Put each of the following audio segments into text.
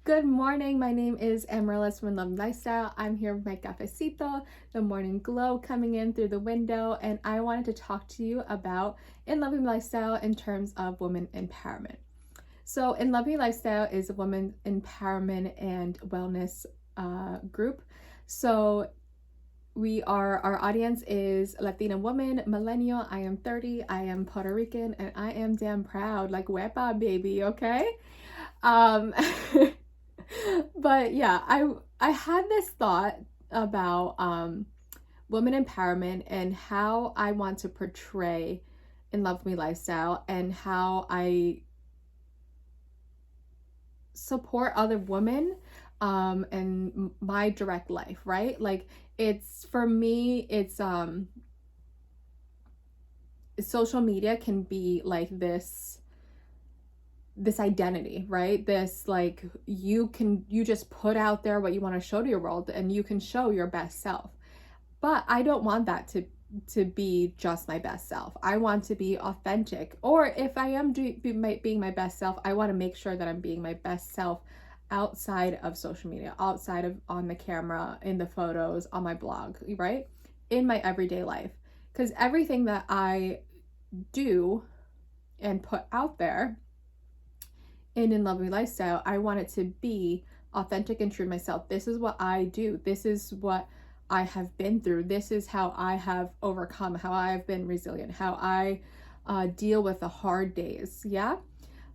Good morning. My name is Amaryllis from Love Lifestyle. I'm here with my cafecito, the morning glow coming in through the window, and I wanted to talk to you about In Loving Lifestyle in terms of women empowerment. So, In Loving Lifestyle is a women empowerment and wellness group. So, our audience is Latina woman, millennial. I am 30. I am Puerto Rican, and I am damn proud, like wepa baby. Okay. Um, but yeah, I had this thought about women empowerment and how I want to portray in Love Me Lifestyle and how I support other women and my direct life, right? Like it's for me, it's social media can be like this identity, right? This like you just put out there what you want to show to your world and you can show your best self. But I don't want that to be just my best self. I want to be authentic. Or if I am being my best self, I want to make sure that I'm being my best self outside of social media, outside of on the camera, in the photos, on my blog, right? In my everyday life. Because everything that I do and put out there in Love Me Lifestyle, I want it to be authentic and true to myself. This is what I do. This is what I have been through. This is how I have overcome, how I have been resilient, how I deal with the hard days. Yeah.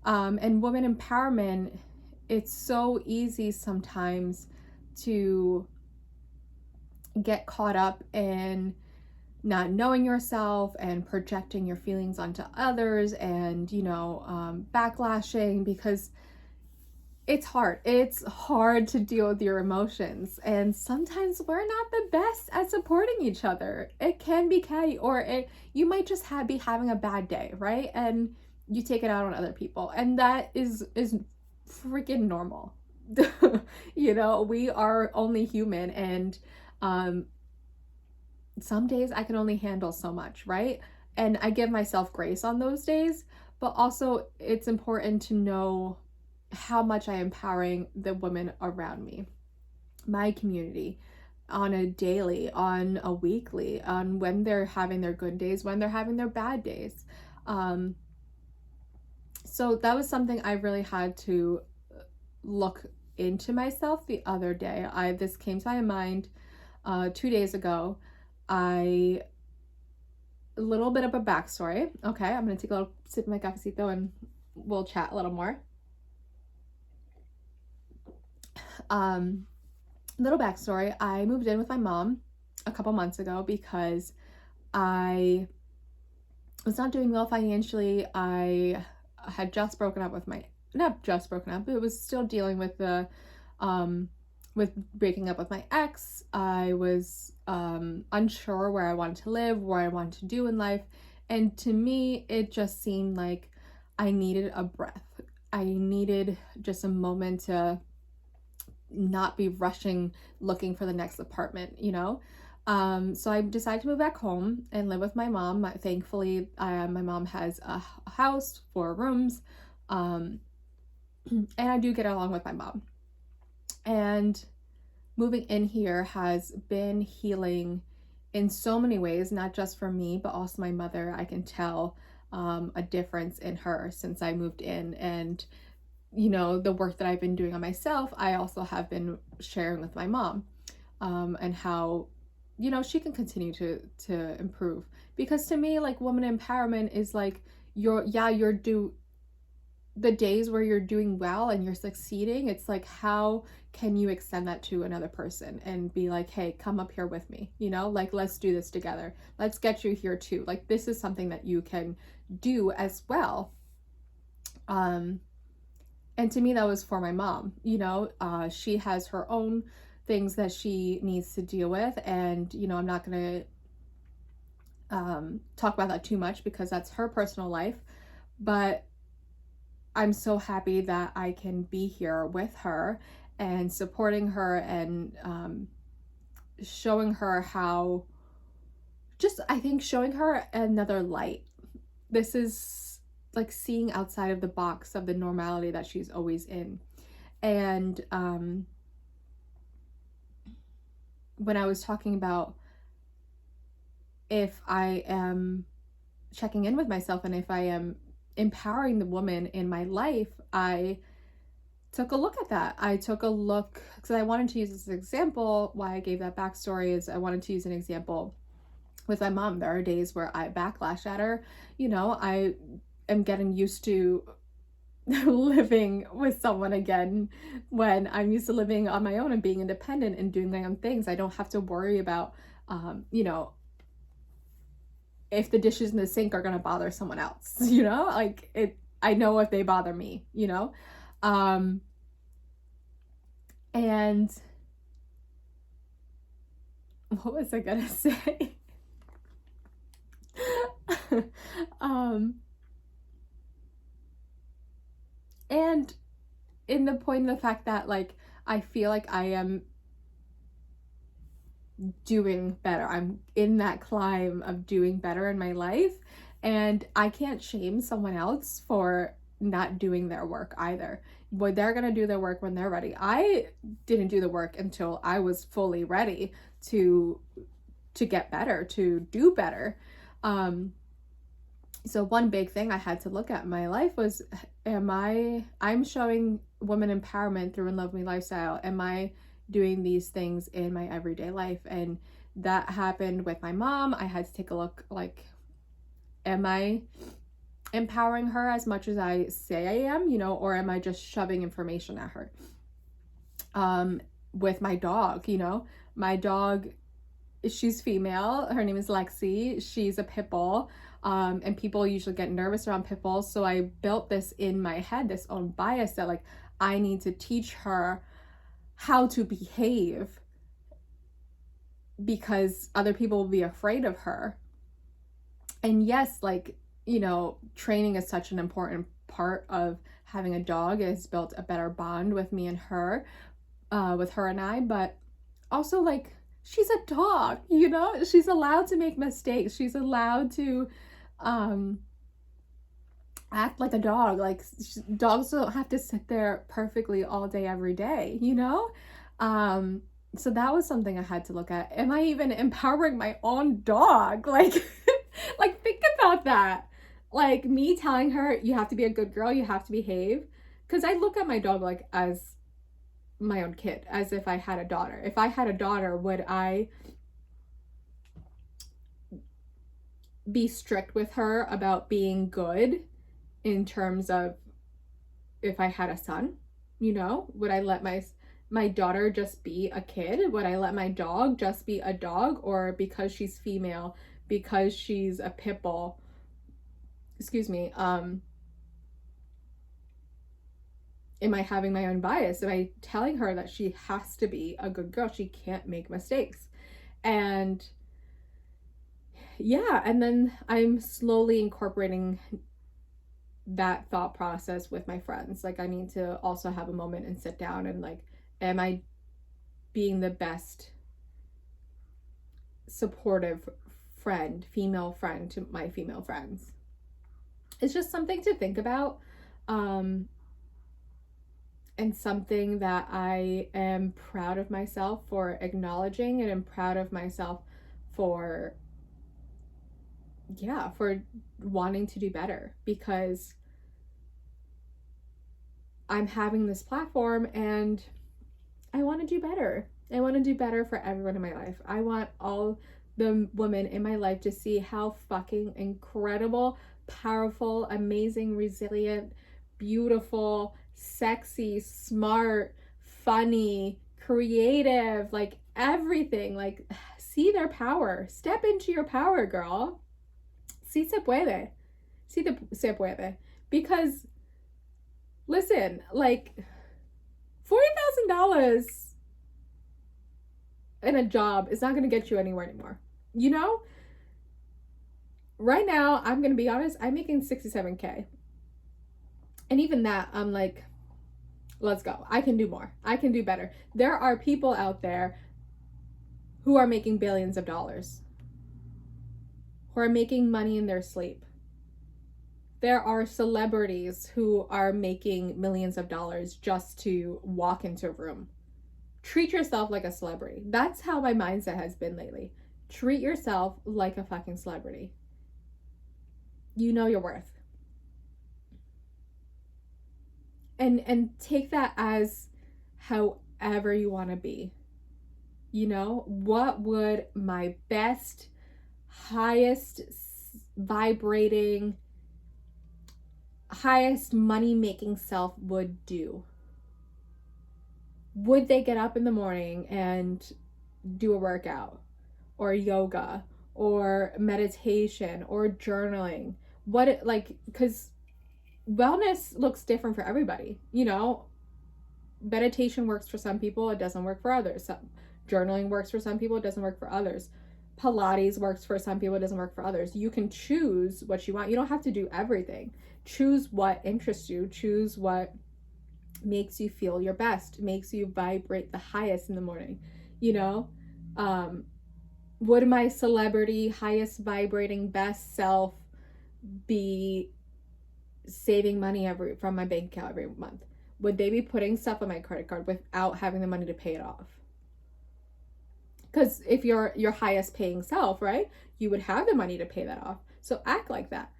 And women empowerment, it's so easy sometimes to get caught up in not knowing yourself and projecting your feelings onto others and, backlashing because it's hard. It's hard to deal with your emotions. And sometimes we're not the best at supporting each other. It can be catty, or you might just be having a bad day, right? And you take it out on other people. And that is freaking normal. We are only human, and some days I can only handle so much, right? And I give myself grace on those days, but also it's important to know how much I am empowering the women around me, my community, on a daily, on a weekly, on when they're having their good days, when they're having their bad days. So that was something I really had to look into myself the other day. This came to my mind 2 days ago. A little bit of a backstory. Okay, I'm gonna take a little sip of my cafecito and we'll chat a little more. Little backstory. I moved in with my mom a couple months ago because I was not doing well financially. I had just broken up with not just broken up, but it was still dealing with with breaking up with my ex. I was unsure where I wanted to live, what I wanted to do in life. And to me, it just seemed like I needed a breath. I needed just a moment to not be rushing looking for the next apartment, So I decided to move back home and live with my mom. Thankfully, my mom has a house, 4 rooms, and I do get along with my mom. And moving in here has been healing in so many ways, not just for me, but also my mother. I can tell a difference in her since I moved in. And the work that I've been doing on myself, I also have been sharing with my mom, and how, she can continue to improve. Because to me, like, woman empowerment is like the days where you're doing well and you're succeeding. It's like, how can you extend that to another person and be like, hey, come up here with me, like, let's do this together. Let's get you here too. Like, this is something that you can do as well. And to me, that was for my mom. She has her own things that she needs to deal with. And, I'm not going to talk about that too much because that's her personal life. But I'm so happy that I can be here with her and supporting her and showing her I think showing her another light. This is like seeing outside of the box of the normality that she's always in. And when I was talking about if I am checking in with myself and if I am empowering the woman in my life, I took a look at that. I took a look because I wanted to use this example. Why I gave that backstory is I wanted to use an example with my mom. There are days where I backlash at her. You know, I am getting used to living with someone again when I'm used to living on my own and being independent and doing my own things. I don't have to worry about, you know, if the dishes in the sink are going to bother someone else, you know, like I know if they bother me, you know. And what was I gonna say? And in the point of the fact that, like, I feel like I am doing better. I'm in that climb of doing better in my life, and I can't shame someone else for not doing their work either. But they're gonna do their work when they're ready. I didn't do the work until I was fully ready to get better, to do better. So one big thing I had to look at in my life was, I'm showing women empowerment through In Love Me Lifestyle. Am I doing these things in my everyday life? And that happened with my mom. I had to take a look, like, am I empowering her as much as I say I am, you know, or am I just shoving information at her? With my dog, you know, my dog, she's female. Her name is Lexi. She's a pit bull. And people usually get nervous around pit bulls. So I built this in my head, this own bias that, like, I need to teach her how to behave because other people will be afraid of her. And yes, like, you know, training is such an important part of having a dog. It has built a better bond with me and her, with her and I, but also, like, she's a dog, you know? She's allowed to make mistakes. She's allowed to act like a dog. Like, dogs don't have to sit there perfectly all day, every day, you know? So that was something I had to look at. Am I even empowering my own dog? Like, like, think about that. Like, me telling her, you have to be a good girl, you have to behave. Because I look at my dog, like, as my own kid, as if I had a daughter. If I had a daughter, would I be strict with her about being good in terms of if I had a son? You know, would I let my daughter just be a kid? Would I let my dog just be a dog? Or because she's female, because she's a pit bull, am I having my own bias? Am I telling her that she has to be a good girl? She can't make mistakes. And yeah, and then I'm slowly incorporating that thought process with my friends. Like, I need to also have a moment and sit down and, like, am I being the best supportive friend, female friend to my female friends? It's just something to think about. And something that I am proud of myself for acknowledging, and I'm proud of myself for wanting to do better, because I'm having this platform and I want to do better. I want to do better for everyone in my life. I want all the women in my life to see how fucking incredible, powerful, amazing, resilient, beautiful, sexy, smart, funny, creative, like, everything. Like, see their power. Step into your power, girl. Si se puede. Se puede. Because, listen, like, $40,000 in a job is not going to get you anywhere anymore. You know? Right now, I'm going to be honest, I'm making $67K. And even that, I'm like, let's go. I can do more. I can do better. There are people out there who are making billions of dollars, who are making money in their sleep. There are celebrities who are making millions of dollars just to walk into a room. Treat yourself like a celebrity. That's how my mindset has been lately. Treat yourself like a fucking celebrity. You know your worth. And take that as however you want to be. You know, what would my best, highest vibrating, highest money making self would do? Would they get up in the morning and do a workout or yoga or meditation or journaling? What it like, because wellness looks different for everybody. You know, meditation works for some people, it doesn't work for others. Journaling works for some people, it doesn't work for others. Pilates works for some people, it doesn't work for others. You can choose what you want. You don't have to do everything. Choose what interests you. Choose what makes you feel your best, makes you vibrate the highest in the morning. You know, would my celebrity, highest vibrating, best self be saving money from my bank account every month? Would they be putting stuff on my credit card without having the money to pay it off? Because if you're your highest paying self, right, you would have the money to pay that off. So act like that.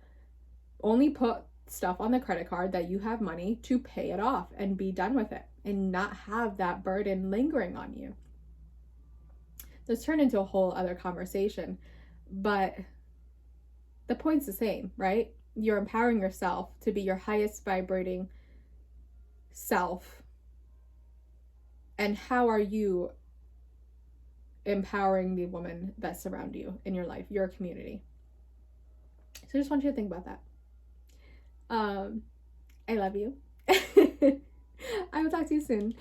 Only put stuff on the credit card that you have money to pay it off and be done with it, and not have that burden lingering on you. This turned into a whole other conversation, but the point's the same, right? You're empowering yourself to be your highest vibrating self. And how are you empowering the women that surround you in your life, your community? So I just want you to think about that. I love you. I will talk to you soon.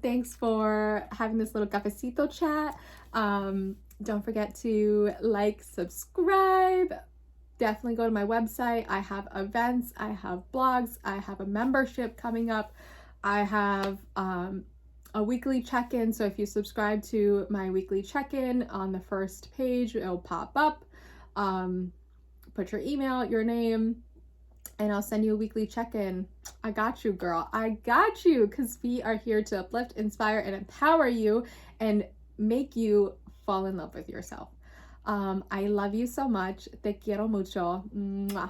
Thanks for having this little cafecito chat. Don't forget to like, subscribe. Definitely go to my website. I have events, I have blogs, I have a membership coming up. I have a weekly check-in. So if you subscribe to my weekly check-in on the first page, it'll pop up. Put your email, your name, and I'll send you a weekly check-in. I got you, girl. I got you, because we are here to uplift, inspire, and empower you and make you fall in love with yourself. I love you so much. Te quiero mucho. Mwah.